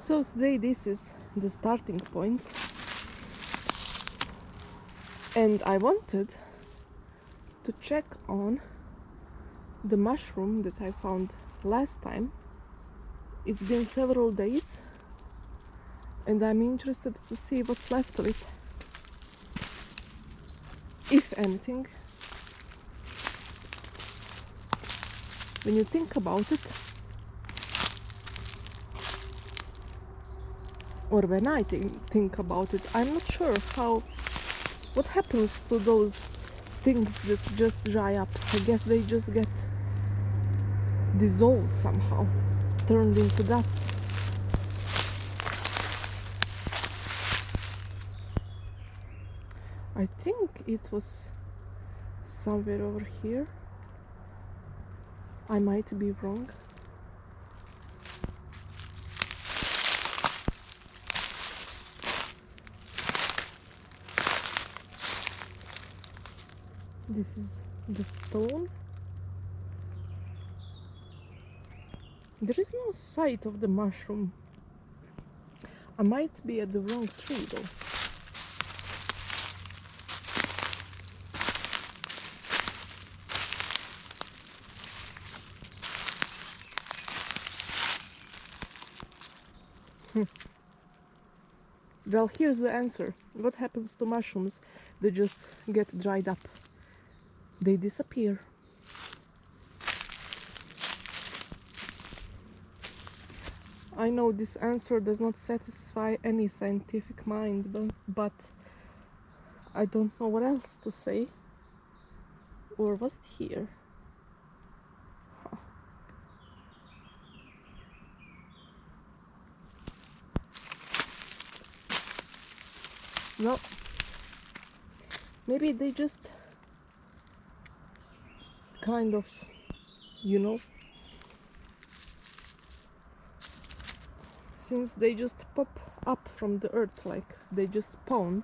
So today this is the starting point, and I wanted to check on the mushroom that I found last time. It's been several days and I'm interested to see what's left of it, if anything. When you think about it, or when I think about it, I'm not sure what happens to those things that just dry up. I guess they just get dissolved somehow, turned into dust. I think it was somewhere over here. I might be wrong. This is the stone. There is no sight of the mushroom. I might be at the wrong tree though. Well, here's the answer. What happens to mushrooms? They just get dried up. They disappear. I know this answer does not satisfy any scientific mind, but I don't know what else to say. Or was it here? Huh. Well, maybe they just kind of, since they just pop up from the earth, like they just spawn,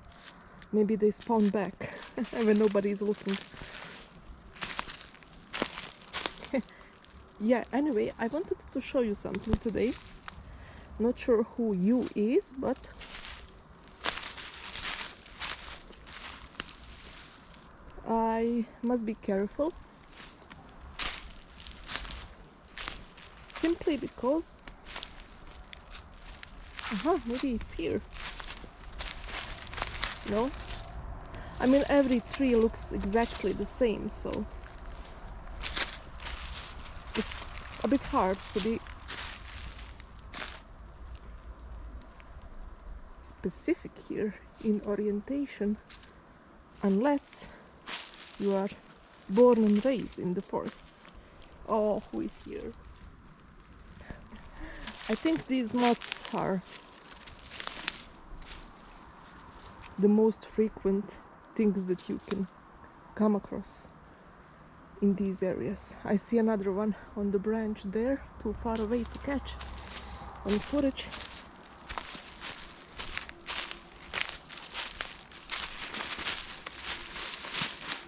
maybe they spawn back when nobody is looking. Yeah, anyway, I wanted to show you something today. Not sure who you is, but I must be careful. Simply because maybe it's here. No? I mean, every tree looks exactly the same, so it's a bit hard to be specific here in orientation, unless you are born and raised in the forests. Oh, who is here? I think these moths are the most frequent things that you can come across in these areas. I see another one on the branch there, too far away to catch on footage.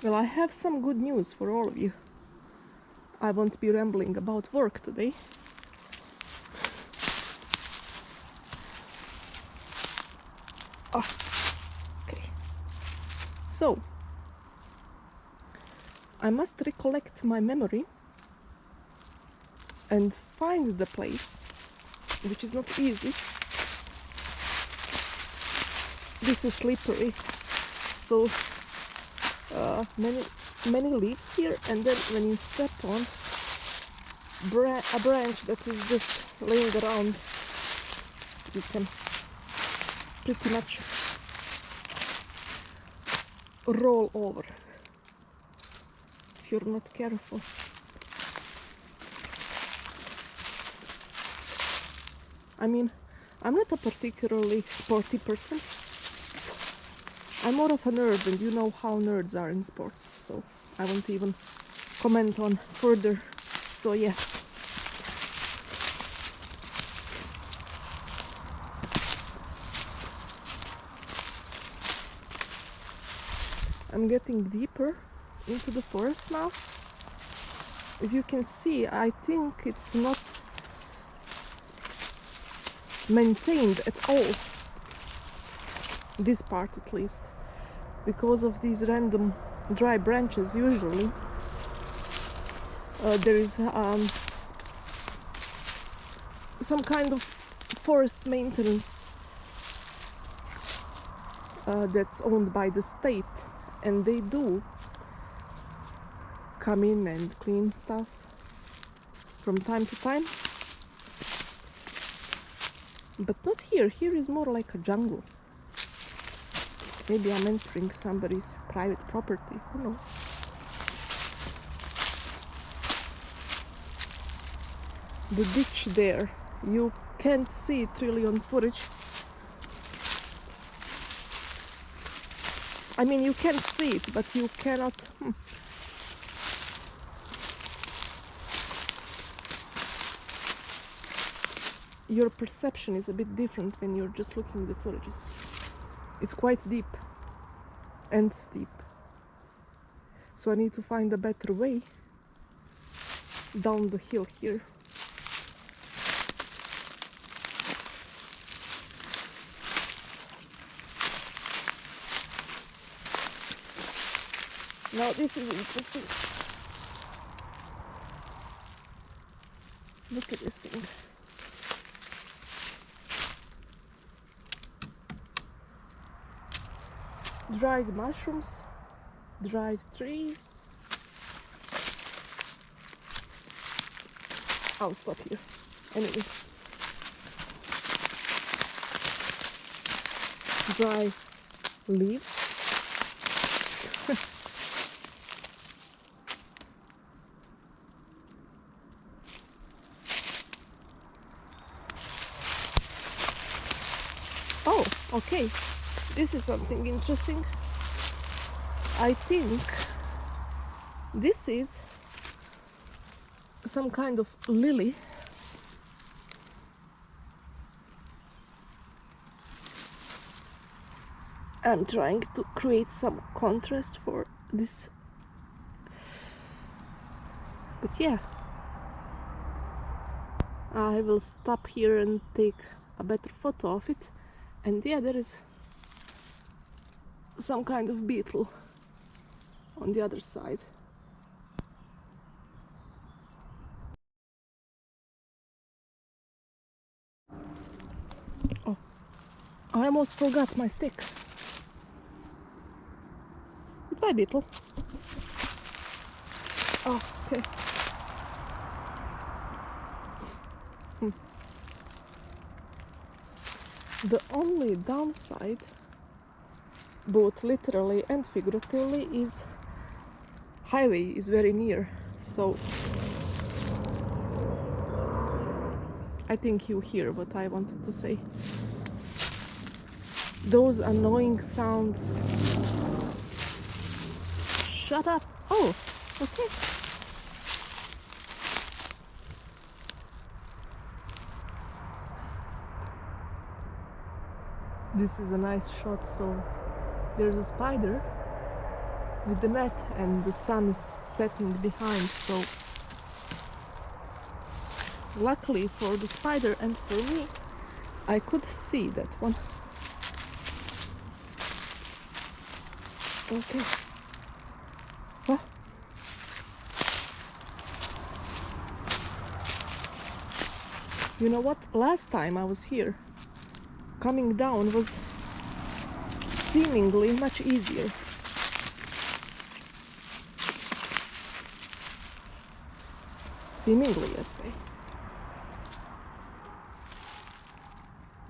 Well, I have some good news for all of you. I won't be rambling about work today. Okay. So, I must recollect my memory and find the place, which is not easy. This is slippery, so many leaves here, and then when you step on a branch that is just laying around, you can pretty much roll over if you're not careful. I mean, I'm not a particularly sporty person. I'm more of a nerd, and you know how nerds are in sports, so I won't even comment on further. So yeah. I'm getting deeper into the forest now. As you can see, I think it's not maintained at all. This part at least. Because of these random dry branches usually. There is some kind of forest maintenance that's owned by the state, and they do come in and clean stuff from time to time, but not here. Here is more like a jungle. Maybe I'm entering somebody's private property, who knows. The ditch there, you can't see it really on footage. I mean, you can see it, but you cannot. Your perception is a bit different when you're just looking at the footages. It's quite deep and steep. So I need to find a better way down the hill here. Now this is interesting. Look at this thing. Dried mushrooms, dried trees. I'll stop here. Anyway. Dry leaves. Oh, okay. This is something interesting. I think this is some kind of lily. I'm trying to create some contrast for this. But yeah, I will stop here and take a better photo of it. And yeah, there is some kind of beetle on the other side. Oh, I almost forgot my stick. Goodbye, beetle. Oh, okay. The only downside, both literally and figuratively, is highway is very near, so I think you hear what I wanted to say. Those annoying sounds. Shut up. Oh, okay. This is a nice shot. So there's a spider with the net and the sun is setting behind, so luckily for the spider and for me, I could see that one. Okay. Oh. You know what? Last time I was here, coming down was seemingly much easier. Seemingly, I say.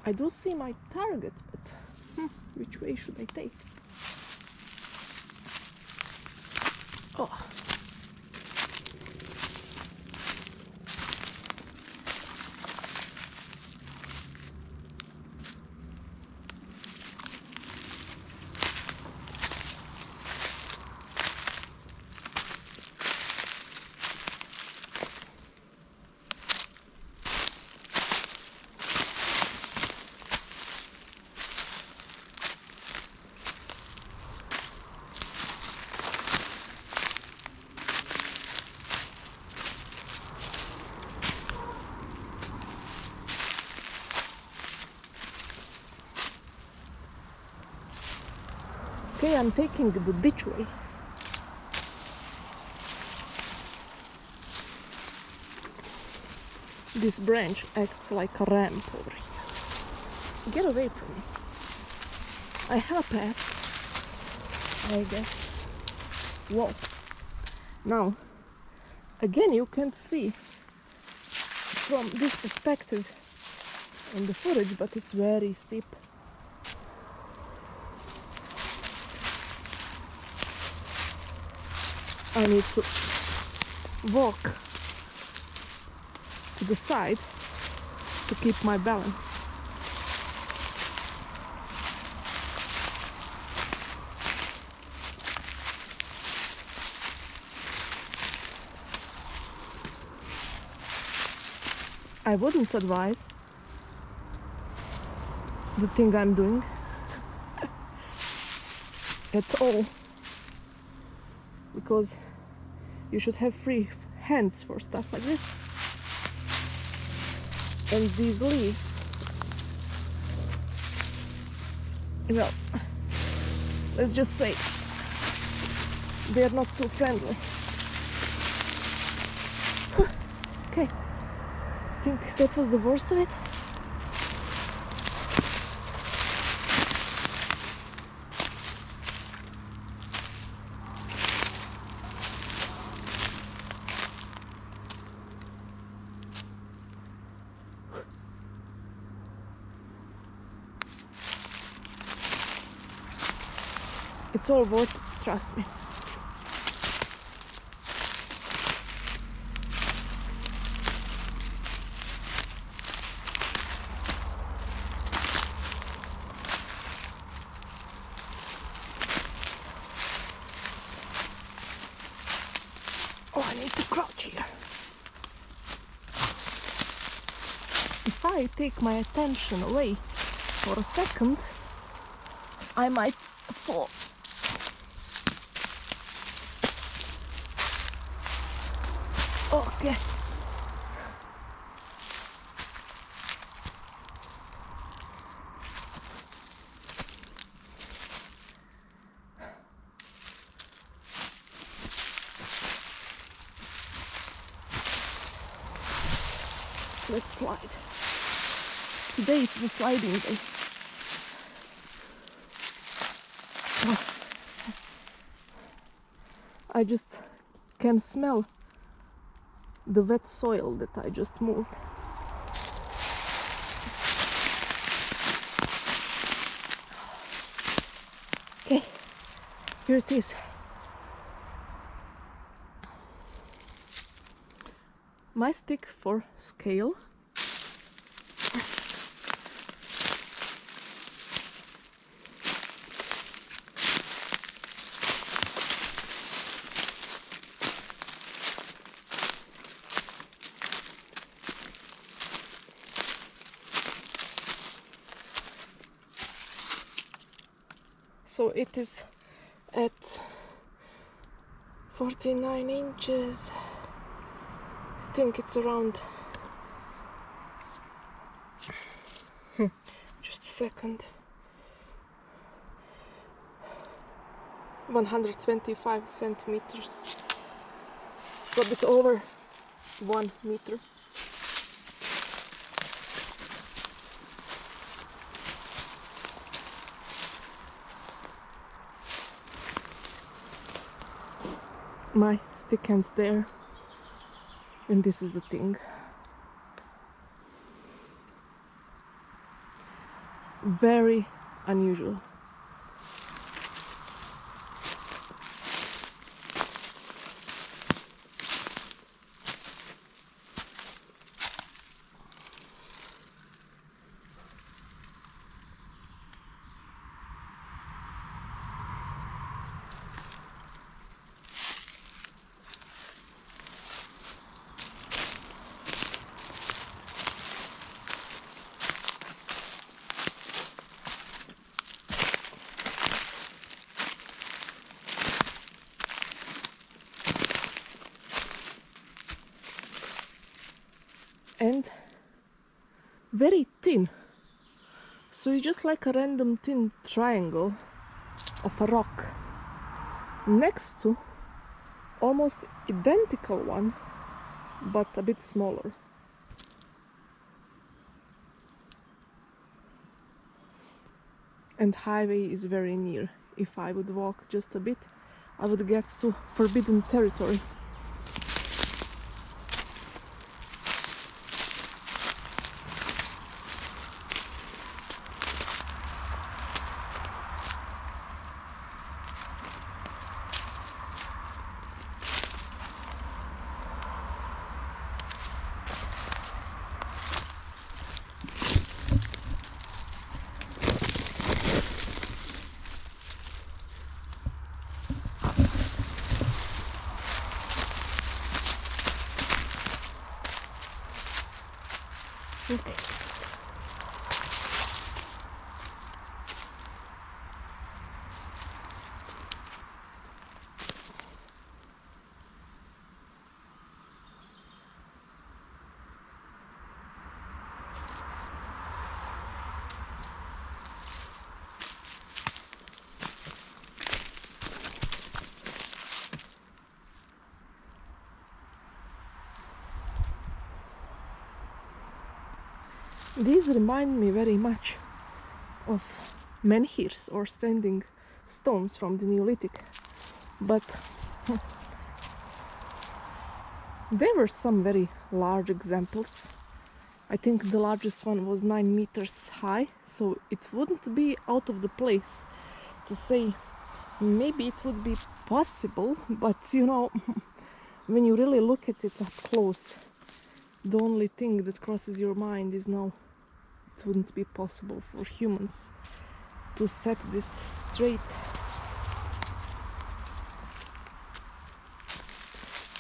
I do see my target, but which way should I take? Oh. Okay, I'm taking the ditch way. This branch acts like a ramp over here. Get away from me. I have a pass, I guess. Whoa. Now, again, you can't see from this perspective in the footage, but it's very steep. I need to walk to the side to keep my balance. I wouldn't advise the thing I'm doing at all, because you should have free hands for stuff like this. And these leaves, well, let's just say they're not too friendly. Okay, I think that was the worst of it. It's all worth it, trust me. Oh, I need to crouch here. If I take my attention away for a second, I might fall. Okay. Let's slide. Today it's the sliding day. I just can smell the wet soil that I just moved. Okay, here it is. My stick for scale. So it is at 49 inches. I think it's around, just a second, 125 centimeters, so a bit over 1 meter. My stick ends there, and this is the thing. Very unusual. And very thin, so it's just like a random thin triangle of a rock next to almost identical one, but a bit smaller. And highway is very near. If I would walk just a bit, I would get to forbidden territory. Okay. These remind me very much of menhirs or standing stones from the Neolithic, but there were some very large examples. I think the largest one was 9 meters high, so it wouldn't be out of the place to say maybe it would be possible, but you know, when you really look at it up close, the only thing that crosses your mind is no, it wouldn't be possible for humans to set this straight.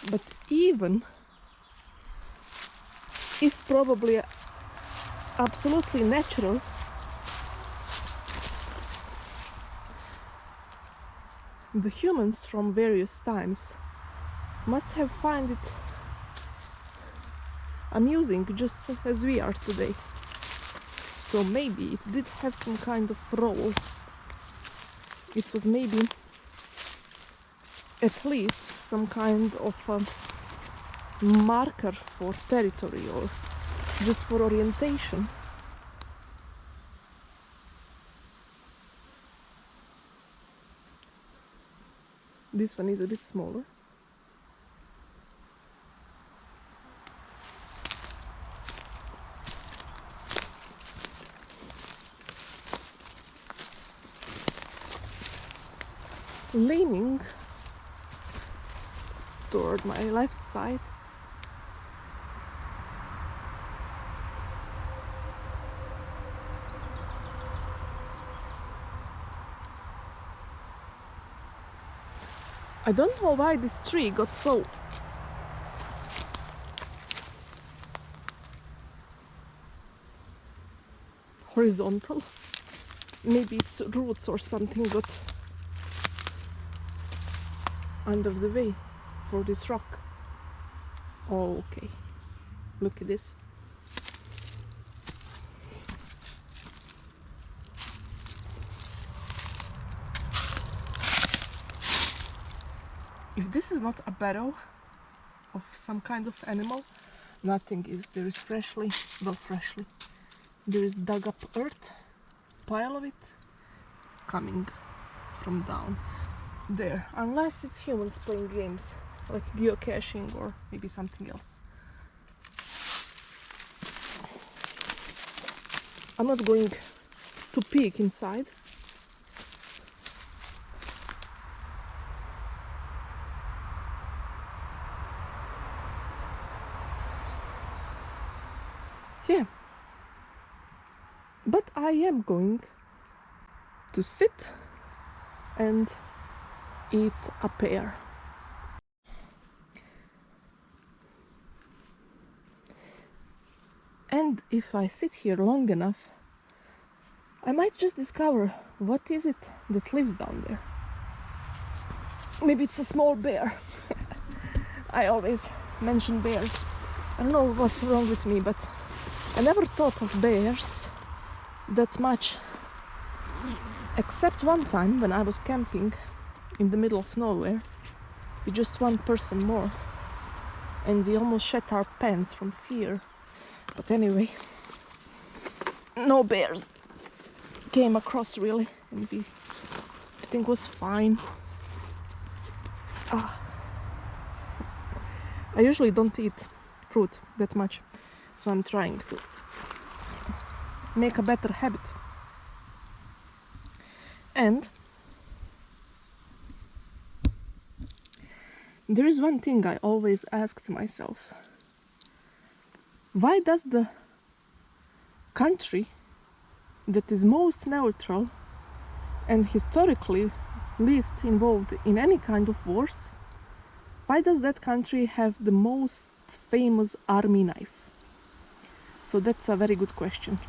But even if probably absolutely natural, the humans from various times must have found it amusing just as we are today. So maybe it did have some kind of role. It was maybe at least some kind of marker for territory or just for orientation. This one is a bit smaller. Leaning toward my left side, I don't know why this tree got so horizontal. Maybe its roots or something got under the way for this rock. Oh, okay. Look at this. If this is not a barrow of some kind of animal, nothing is. There is freshly, there is dug up earth, pile of it, coming from down there, unless it's humans playing games like geocaching or maybe something else. I'm not going to peek inside. Yeah, but I am going to sit and eat a pear. And if I sit here long enough, I might just discover what is it that lives down there. Maybe it's a small bear. I always mention bears. I don't know what's wrong with me, but I never thought of bears that much Except one time when I was camping in the middle of nowhere with just one person more, and we almost shat our pants from fear. But anyway, no bears came across really, and everything was fine. I usually don't eat fruit that much, so I'm trying to make a better habit. And there is one thing I always asked myself: why does the country that is most neutral and historically least involved in any kind of wars, why does that country have the most famous army knife? So that's a very good question.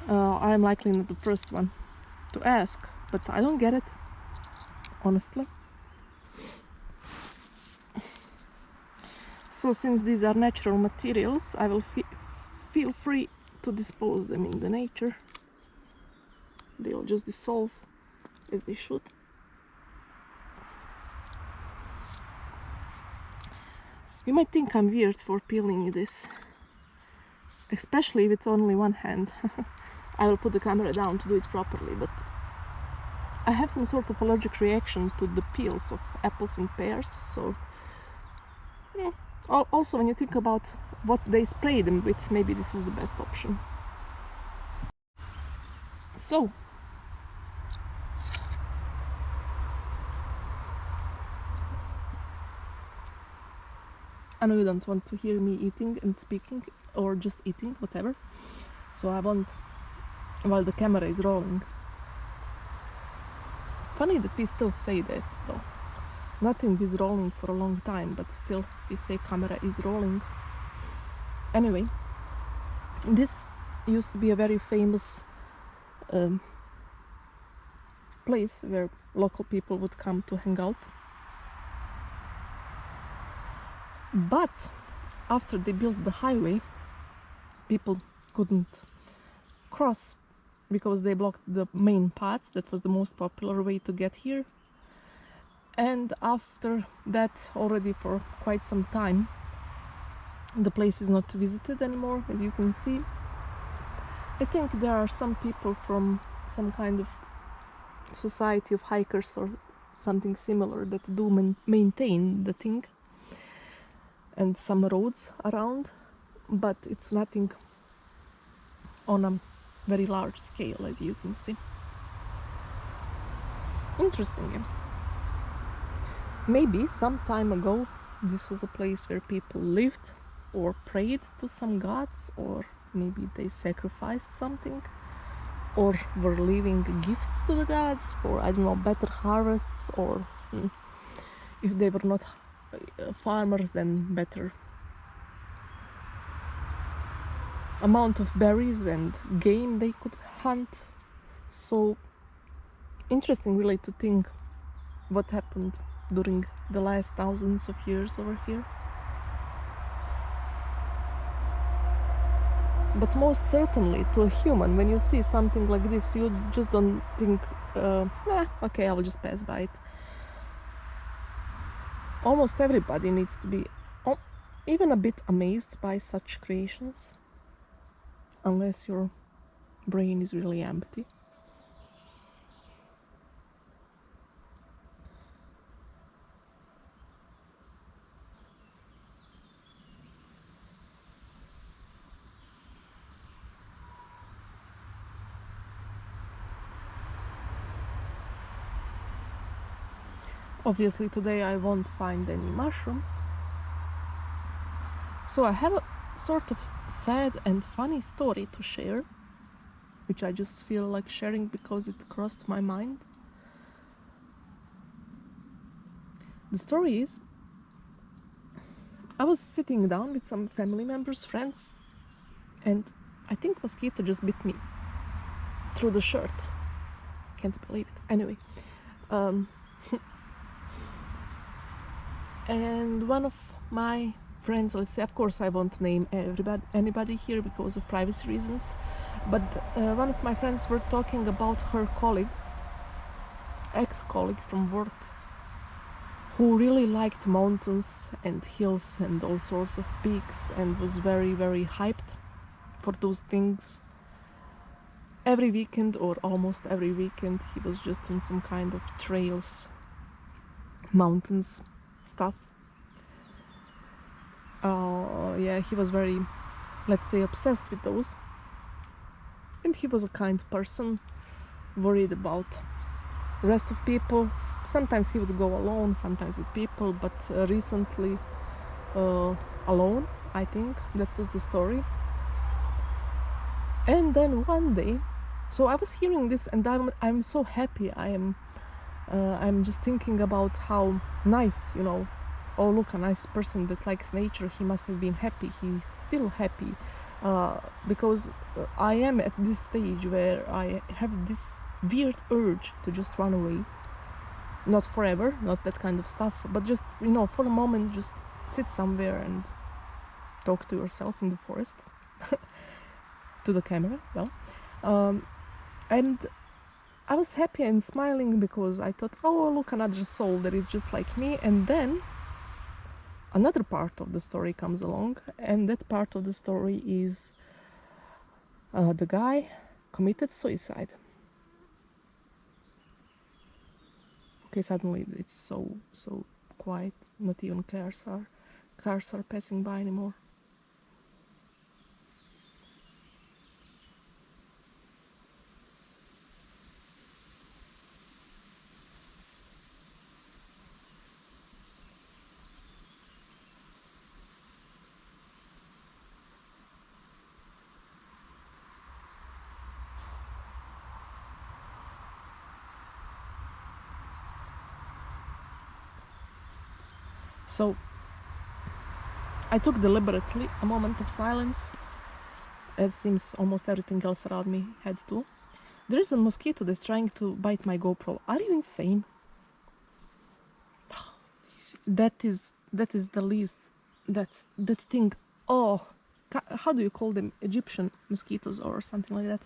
I am likely not the first one to ask, but I don't get it, honestly. So since these are natural materials, I will feel free to dispose them in the nature. They'll just dissolve as they should. You might think I'm weird for peeling this, especially with only one hand. I will put the camera down to do it properly, but I have some sort of allergic reaction to the peels of apples and pears, so yeah. Also, when you think about what they spray them with, maybe this is the best option. So, I know you don't want to hear me eating and speaking, or just eating, whatever. So I won't while the camera is rolling. Funny that we still say that though. Nothing is rolling for a long time, but still we say camera is rolling. Anyway, this used to be a very famous place where local people would come to hang out. But after they built the highway, people couldn't cross because they blocked the main path. That was the most popular way to get here. And after that, already for quite some time, the place is not visited anymore, as you can see. I think there are some people from some kind of society of hikers or something similar that do maintain the thing, and some roads around, but it's nothing on a very large scale, as you can see. Interesting. Maybe some time ago this was a place where people lived or prayed to some gods, or maybe they sacrificed something, or were leaving gifts to the gods for, I don't know, better harvests, or if they were not farmers, then better amount of berries and game they could hunt. So interesting really to think what happened during the last thousands of years over here. But most certainly to a human, when you see something like this, you just don't think, okay, I will just pass by it. Almost everybody needs to be even a bit amazed by such creations, unless your brain is really empty. Obviously today I won't find any mushrooms, so I have a sort of sad and funny story to share, which I just feel like sharing because it crossed my mind. The story is, I was sitting down with some family members, friends, and I think mosquito just bit me through the shirt. Can't believe it. Anyway, and one of my friends, let's say, of course I won't name anybody here because of privacy reasons, But one of my friends were talking about her colleague, ex-colleague from work, who really liked mountains and hills and all sorts of peaks and was very, very hyped for those things. Every weekend, or almost every weekend, he was just on some kind of trails, mountains stuff. Yeah, he was very, let's say, obsessed with those. And he was a kind person, worried about the rest of people. Sometimes he would go alone, sometimes with people, but recently alone, I think. That was the story. And then one day, so I was hearing this and I'm so happy. I'm just thinking about how nice, you know, oh look, a nice person that likes nature, he must have been happy, he's still happy. Because I am at this stage where I have this weird urge to just run away. Not forever, not that kind of stuff, but just, you know, for a moment, just sit somewhere and talk to yourself in the forest. To the camera, well. And I was happy and smiling because I thought, oh look, another soul that is just like me. And then another part of the story comes along, and that part of the story is the guy committed suicide. Okay, suddenly it's so quiet, not even cars are passing by anymore. So I took deliberately a moment of silence, as seems almost everything else around me had to. There is a mosquito that's trying to bite my GoPro. Are you insane? That is the least. That thing. Oh, how do you call them? Egyptian mosquitoes or something like that.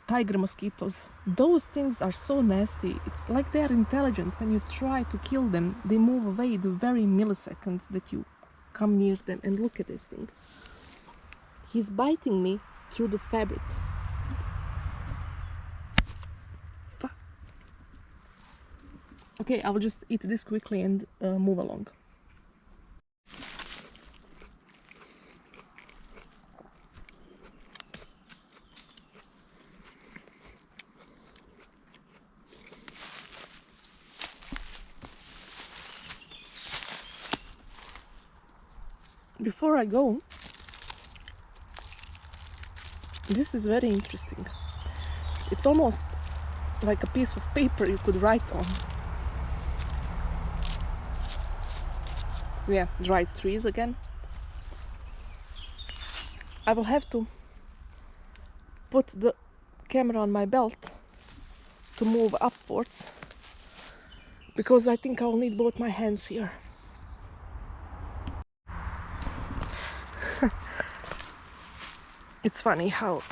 Tiger mosquitoes. Those things are so nasty. It's like they are intelligent. When you try to kill them, they move away the very millisecond that you come near them. And look at this thing. He's biting me through the fabric. Okay, I will just eat this quickly and move along. Before I go, this is very interesting. It's almost like a piece of paper you could write on. Yeah, dried trees again. I will have to put the camera on my belt to move upwards, because I think I'll need both my hands here. It's funny how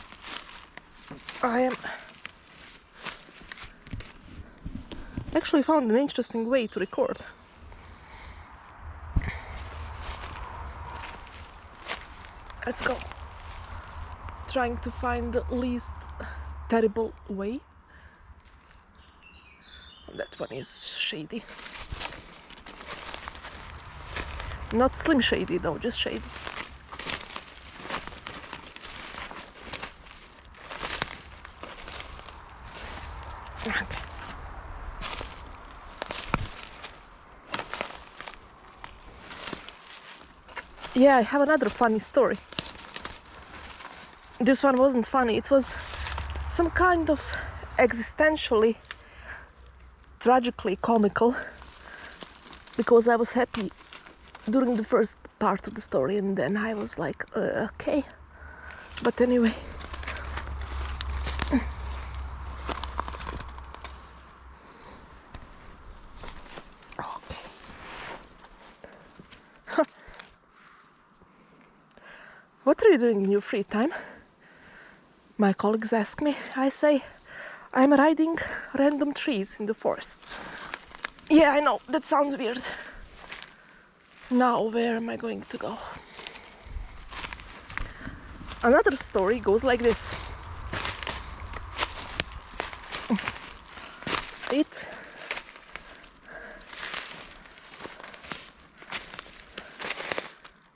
I actually found an interesting way to record. Let's go. Trying to find the least terrible way. That one is shady. Not slim shady though, just shady. Okay. Yeah, I have another funny story. This one wasn't funny, it was some kind of existentially, tragically comical, because I was happy during the first part of the story and then I was like, okay. But anyway. Okay. What are you doing in your free time? My colleagues ask me, I say, I'm riding random trees in the forest. Yeah, I know, that sounds weird. Now, where am I going to go? Another story goes like this.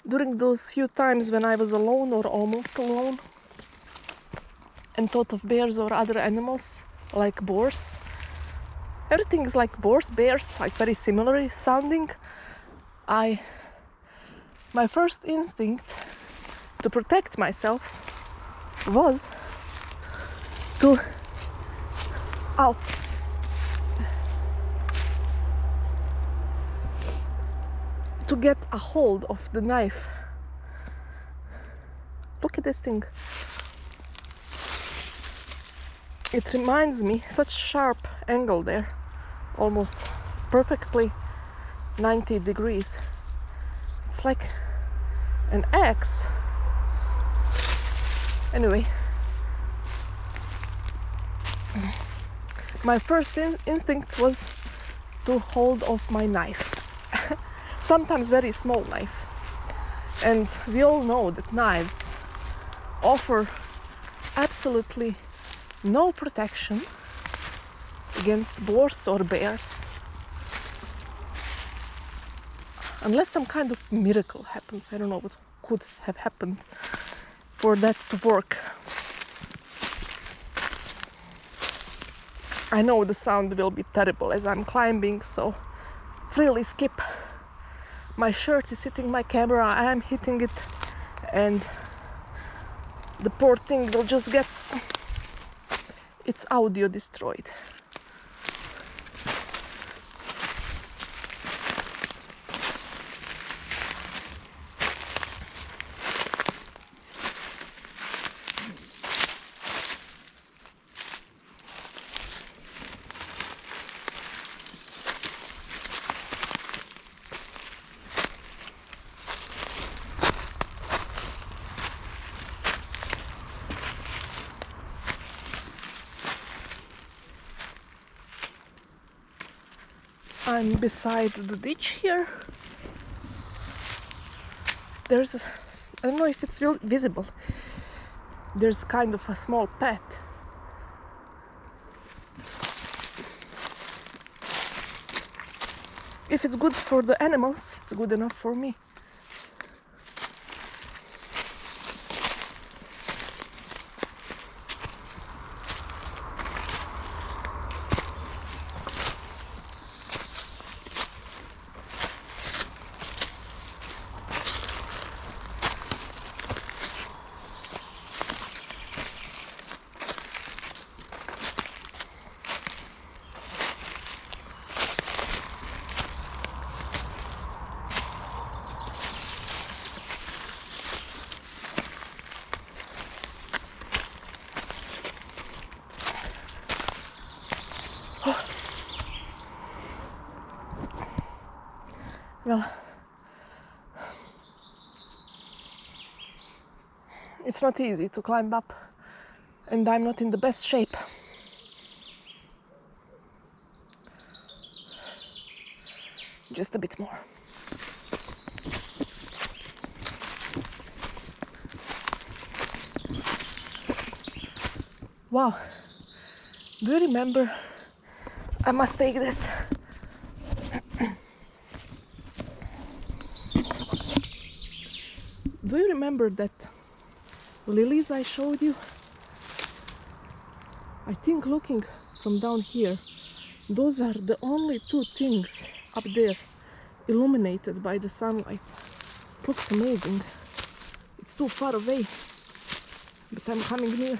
During those few times when I was alone or almost alone and thought of bears or other animals like boars, everything is like boars, bears, like very similar sounding. My first instinct to protect myself was to get a hold of the knife. Look at this thing. It reminds me, such sharp angle there, almost perfectly 90 degrees. It's like an axe. Anyway, my first instinct was to hold off my knife. Sometimes very small knife. And we all know that knives offer absolutely no protection against boars or bears, unless some kind of miracle happens. I don't know what could have happened for that to work. I know the sound will be terrible as I'm climbing, so freely skip. My shirt is hitting my camera, I am hitting it, and the poor thing will just get its audio destroyed. I'm beside the ditch here. There's I don't know if it's visible. There's kind of a small path. If it's good for the animals, it's good enough for me. Well, it's not easy to climb up, and I'm not in the best shape. Just a bit more. Wow, do you remember? I must take this. Do you remember that lilies I showed you? I think looking from down here, those are the only two things up there illuminated by the sunlight. It looks amazing. It's too far away, but I'm coming near.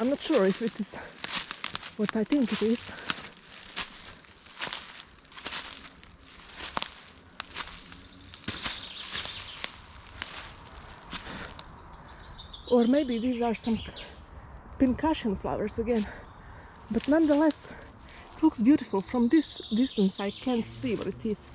I'm not sure if it is what I think it is. Or maybe these are some pincushion flowers again. But nonetheless, It looks beautiful. From this distance I can't see what it is.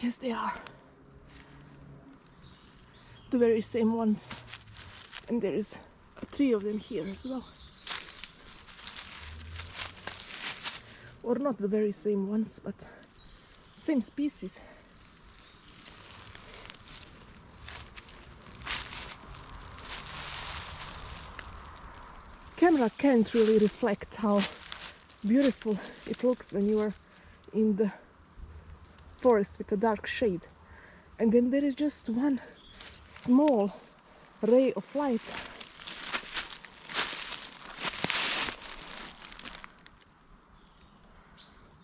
Yes, they are. The very same ones. And there is 3 of them here as well. Or not the very same ones, but same species. Camera can't really reflect how beautiful it looks when you are in the forest with a dark shade, and then there is just one small ray of light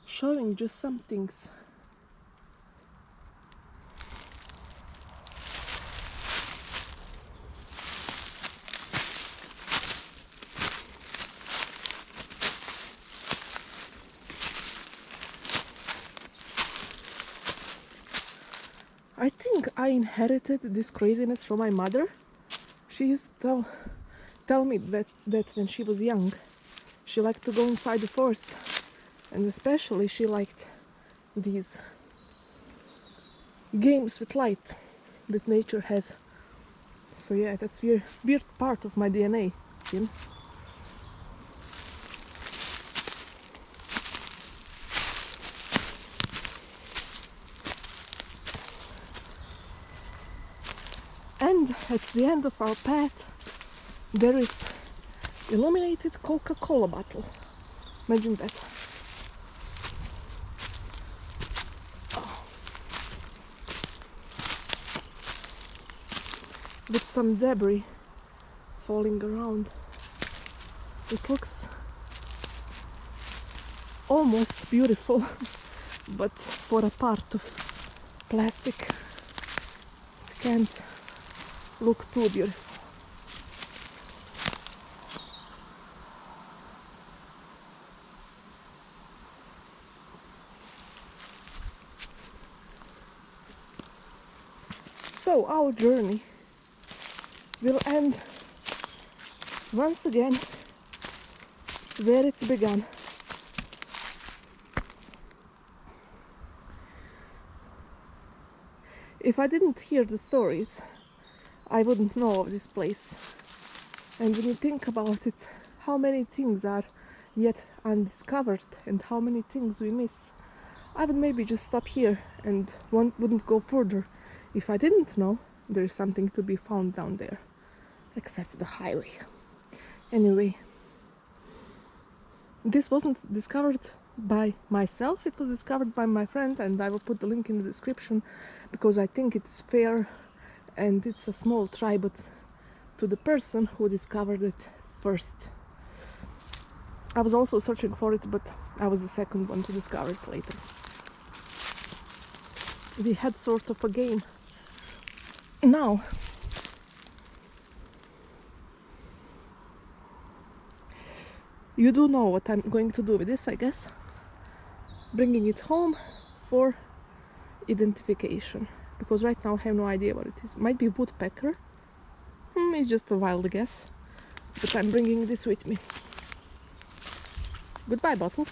showing just some things. I think I inherited this craziness from my mother. She used to tell me that when she was young, she liked to go inside the forest, and especially she liked these games with light that nature has. So yeah, that's weird part of my DNA, it seems. And at the end of our path there is illuminated Coca-Cola bottle. Imagine that. Oh. With some debris falling around. It looks almost beautiful, but for a part of plastic it can't look too beautiful. So our journey will end once again where it began. If I didn't hear the stories, I wouldn't know of this place. And when you think about it, how many things are yet undiscovered and how many things we miss, I would maybe just stop here and wouldn't go further if I didn't know there is something to be found down there, except the highway. Anyway, this wasn't discovered by myself, it was discovered by my friend, and I will put the link in the description because I think it's fair and it's a small tribute to the person who discovered it first. I was also searching for it, but I was the second one to discover it later. We had sort of a game. Now, you do know what I'm going to do with this, I guess. Bringing it home for identification. Because right now I have no idea what it is. Might be woodpecker. It's just a wild guess. But I'm bringing this with me. Goodbye, bottle.